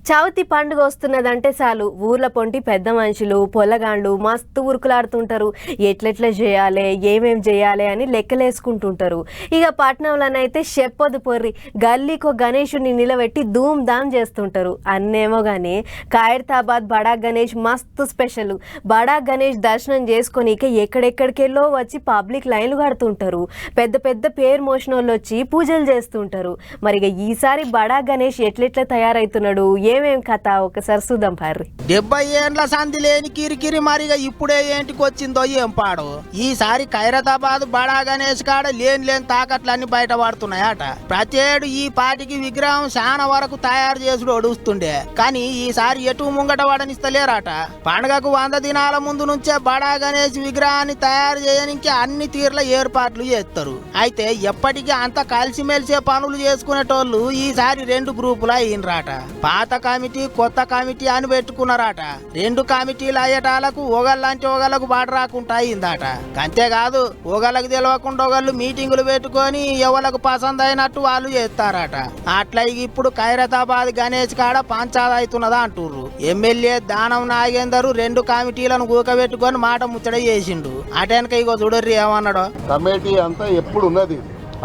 చవితి పండుగ వస్తున్నదంటే చాలు ఊర్ల పొంటి పెద్ద మనుషులు పొల్లగాండ్లు మస్తు ఉరుకులాడుతుంటారు. ఎట్లెట్లా చేయాలి ఏమేం చేయాలి అని లెక్కలేసుకుంటుంటారు. ఇక పట్నంలోనైతే చెప్పొద్దు పొర్రి, గల్లీకో గణేషుని నిలబెట్టి ధూమ్ ధామ్ చేస్తుంటారు. అన్నేమో కానీ ఖైరతాబాద్ బడా గణేష్ మస్తు స్పెషల్. బడా గణేష్ దర్శనం చేసుకొని ఇక ఎక్కడెక్కడికెళ్ళో వచ్చి పబ్లిక్ లైన్లు కడుతుంటారు. పెద్ద పెద్ద పేరు మోసిన వాళ్ళు వచ్చి పూజలు చేస్తుంటారు. మరి ఇక ఈసారి బడా గణేష్ ఎట్లెట్లా తయారవుతున్నాడు, ఏమేం కథ ఒకసారి చూద్దాం పార్రి. 70 ఏండ్ల సంధి లేని కిరికిరి మరిగా ఇప్పుడే ఏంటికి వచ్చిందో ఏం పాడు. ఈసారి ఖైరతాబాద్ బడా గణేష్ కాడ లేని తాకట్లన్నీ బయటపడుతున్నాయట. ప్రతేడు ఈ పాటికి విగ్రహం చాలా వరకు తయారు చేసుడు ఒడుస్తుండే, కానీ ఈసారి ఎటు ముంగట వాడనిస్తలేరట. పండుగకు 100 దినాల ముందు నుంచే బడా గణేష్ విగ్రహాన్ని తయారు చేయడానికి అన్ని తీర్ల ఏర్పాట్లు చేస్తారు. అయితే ఎప్పటికీ అంత కలిసిమెలిసే పనులు చేసుకునేటోళ్ళు ఈసారి 2 గ్రూపులు అయినరాట. పాత కమిటీ కొత్త కమిటీ అని పెట్టుకున్నారట. 2 కమిటీలు అయ్యేటాలకు ఒకళ్ళంటే ఒకళ్ళకు బాట రాకుండా అయిందట. అంతేకాదు ఒకళ్ళకి తెలియకుండా ఒకళ్ళు మీటింగులు పెట్టుకొని ఎవరికి పసంద్ అయినట్టు వాళ్ళు చేస్తారట. అట్లా ఇప్పుడు ఖైరతాబాద్ గణేష్ కాడ పంచాయతీ అవుతున్నదా అంటుర్రు. ఎమ్మెల్యే దానం నాగేందర్ 2 కమిటీలను గూకబెట్టుకొని మాట ముచ్చట చేసిండు. అటెనక ఇగో చూడర్రి ఏమన్నాడు. కమిటీ అంతా ఎప్పుడు ఉన్నది,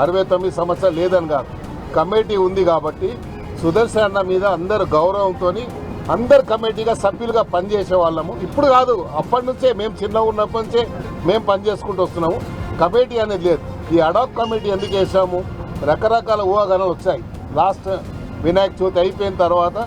69 సంవత్సరాలు లేదని కాదు. కమిటీ ఉంది కాబట్టి సుదర్శన్ అన్న మీద అందరు గౌరవంతో అందరు కమిటీగా సభ్యులుగా పనిచేసే వాళ్ళము. ఇప్పుడు కాదు, అప్పటి నుంచే మేము చిన్న ఉన్నప్పటి నుంచే మేము పనిచేసుకుంటూ వస్తున్నాము. కమిటీ అనేది లేదు. ఈ అడాక్ కమిటీ ఎందుకు వేసాము, రకరకాల ఊహాగానాలు వచ్చాయి. లాస్ట్ వినాయక చవితి అయిపోయిన తర్వాత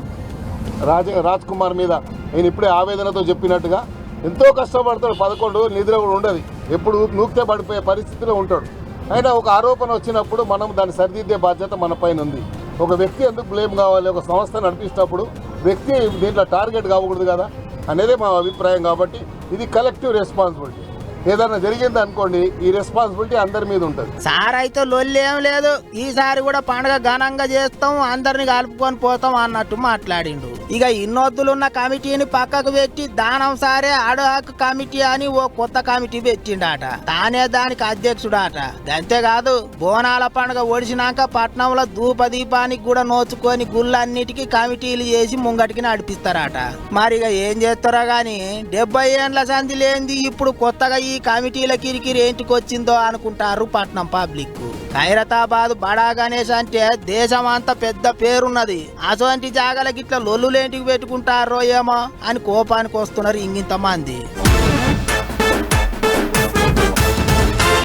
రాజ్ కుమార్ మీద నేను ఇప్పుడే ఆవేదనతో చెప్పినట్టుగా ఎంతో కష్టపడతాడు. 11 రోజులు నిద్ర కూడా ఉండదు, ఎప్పుడు నూక్తే పడిపోయే పరిస్థితిలో ఉంటాడు. అయినా ఒక ఆరోపణ వచ్చినప్పుడు మనం దాన్ని సరిదిద్దే బాధ్యత మన పైన ఉంది. ఒక వ్యక్తి ఎందుకు బ్లేమ్ కావాలి, ఒక సంస్థ నడిపిస్తున్నప్పుడు వ్యక్తి దీంట్లో టార్గెట్ కాకూడదు కదా అనేదే మా అభిప్రాయం. కాబట్టి ఇది కలెక్టివ్ రెస్పాన్సిబిలిటీ. ఏదైనా జరిగింది అనుకోండి, ఈ రెస్పాన్సిబిలిటీ అందరి మీద ఉంటుంది. సార్ అయితే లొల్లేం లేదు, ఈసారి కూడా పండుగ ఘనంగా చేస్తాం, అందరిని కలుపుకొని పోతాం అన్నట్టు మాట్లాడిండు. ఇక ఇన్నొద్దులున్న కమిటీని పక్కకు పెట్టి దానం సారే అడాక్ కమిటీ అని ఓ కొత్త కమిటీ పెట్టిండట. తానే దానికి అధ్యక్షుడాట. అంతేకాదు బోనాల పండుగ ఒడిసినాక పట్నంలో ధూపదీపానికి కూడా నోచుకొని గుళ్ళన్నిటికీ కమిటీలు చేసి ముంగటికి నడిపిస్తారట. మరి ఇక ఏం చేస్తారో గాని 70 ఏండ్ల సంధి లేనిది ఇప్పుడు కొత్తగా ఈ కమిటీల కిరికిరి ఏంటికొచ్చిందో అనుకుంటారు పట్నం పబ్లిక్. ఖైరతాబాద్ బడా గణేష్ అంటే దేశం అంతా పెద్ద పేరున్నది. అటువంటి జాగలకి ఇట్లా లొల్లులేంటికి పెట్టుకుంటారో ఏమో అని కోపానికి వస్తున్నారు ఇంగింత మంది.